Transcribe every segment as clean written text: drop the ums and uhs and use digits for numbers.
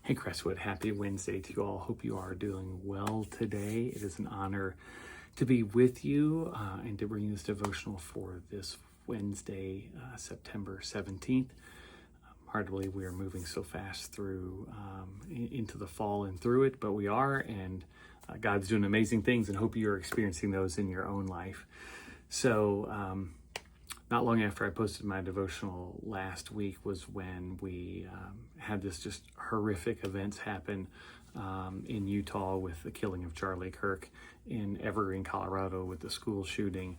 Hey Crestwood, happy Wednesday to you all. Hope you are doing well today. It is an honor to be with you and to bring this devotional for this Wednesday, September 17th. Hard to believe we are moving so fast through into the fall and through it, but we are, and God's doing amazing things, and hope you are experiencing those in your own life. So, not long after I posted my devotional last week was when we had this just horrific events happen in Utah with the killing of Charlie Kirk, in Evergreen, Colorado with the school shooting.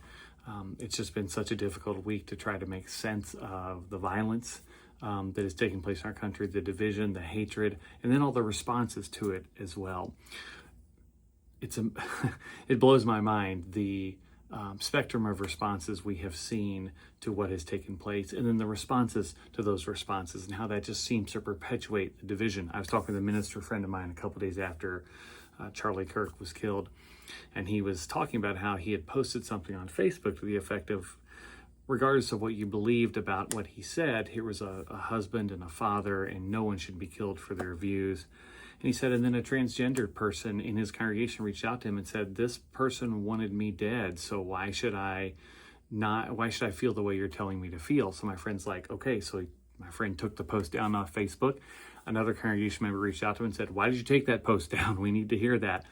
It's just been such a difficult week to try to make sense of the violence that is taking place in our country, the division, the hatred, and then all the responses to it as well. It blows my mind, the spectrum of responses we have seen to what has taken place, and then the responses to those responses, and how that just seems to perpetuate the division. I was talking with a minister friend of mine a couple days after Charlie Kirk was killed, and he was talking about how he had posted something on Facebook to the effect of, regardless of what you believed about what he said, here was a husband and a father, and no one should be killed for their views. And he said, and then a transgendered person in his congregation reached out to him and said, this person wanted me dead, so why should I feel the way you're telling me to feel? So my friend's like, okay, so my friend took the post down off Facebook. Another congregation member reached out to him and said, why did you take that post down? We need to hear that.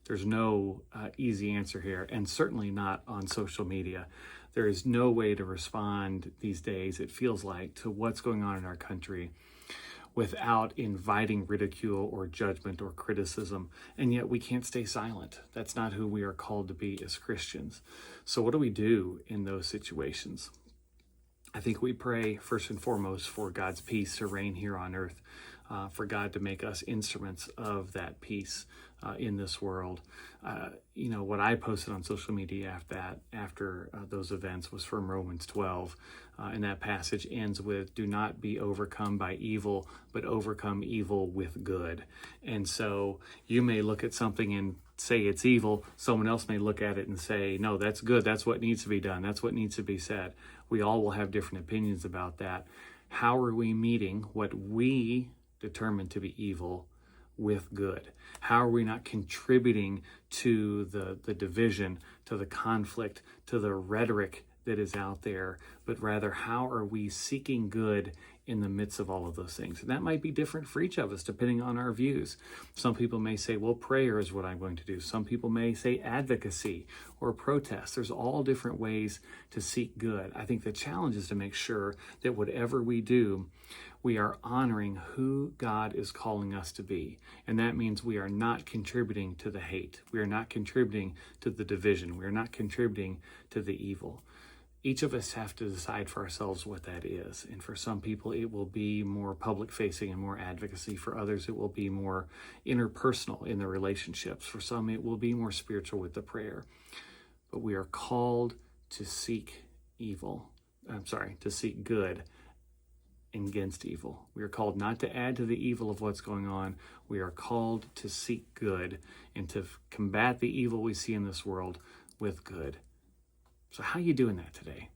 There's no easy answer here, and certainly not on social media. There is no way to respond these days, it feels like, to what's going on in our country without inviting ridicule or judgment or criticism. And yet we can't stay silent. That's not who we are called to be as Christians. So what do we do in those situations? I think we pray first and foremost for God's peace to reign here on earth, for God to make us instruments of that peace in this world. What I posted on social media after those events was from Romans 12. And that passage ends with, do not be overcome by evil, but overcome evil with good. And so you may look at something and say it's evil. Someone else may look at it and say, no, that's good. That's what needs to be done. That's what needs to be said. We all will have different opinions about that. How are we meeting what we determine to be evil with good? How are we not contributing to the division, to the conflict, to the rhetoric that is out there, but rather how are we seeking good in the midst of all of those things? And that might be different for each of us depending on our views. Some people may say, well, prayer is what I'm going to do. Some people may say advocacy or protest. There's all different ways to seek good. I think the challenge is to make sure that whatever we do, we are honoring who God is calling us to be. And that means we are not contributing to the hate. We are not contributing to the division. We are not contributing to the evil. Each of us have to decide for ourselves what that is. And for some people, it will be more public facing and more advocacy. For others, it will be more interpersonal in the relationships. For some, it will be more spiritual with the prayer. But we are called to seek to seek good against evil. We are called not to add to the evil of what's going on. We are called to seek good and to combat the evil we see in this world with good. So how are you doing that today?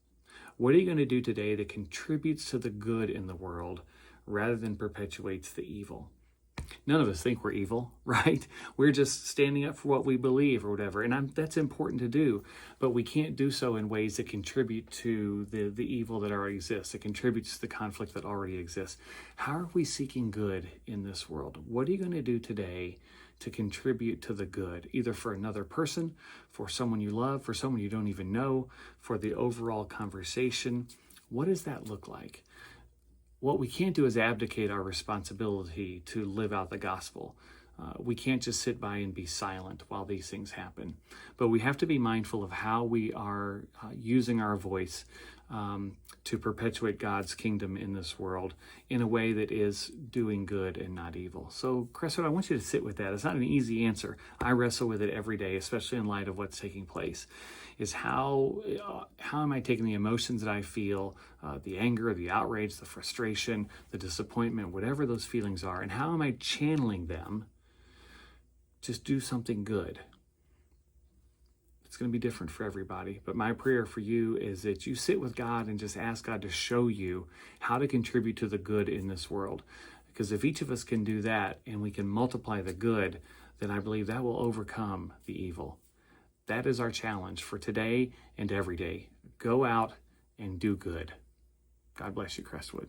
What are you going to do today that contributes to the good in the world rather than perpetuates the evil? None of us think we're evil, right? We're just standing up for what we believe or whatever. And that's important to do, but we can't do so in ways that contribute to the evil that already exists. It contributes to the conflict that already exists. How are we seeking good in this world? What are you going to do today to contribute to the good, either for another person, for someone you love, for someone you don't even know, for the overall conversation? What does that look like? What we can't do is abdicate our responsibility to live out the gospel. We can't just sit by and be silent while these things happen. But we have to be mindful of how we are using our voice to perpetuate God's kingdom in this world in a way that is doing good and not evil. So, Cresswood, I want you to sit with that. It's not an easy answer. I wrestle with it every day, especially in light of what's taking place. Is how am I taking the emotions that I feel, the anger, the outrage, the frustration, the disappointment, whatever those feelings are, and how am I channeling them to do something good? It's going to be different for everybody, but my prayer for you is that you sit with God and just ask God to show you how to contribute to the good in this world. Because if each of us can do that and we can multiply the good, then I believe that will overcome the evil. That is our challenge for today and every day. Go out and do good. God bless you, Crestwood.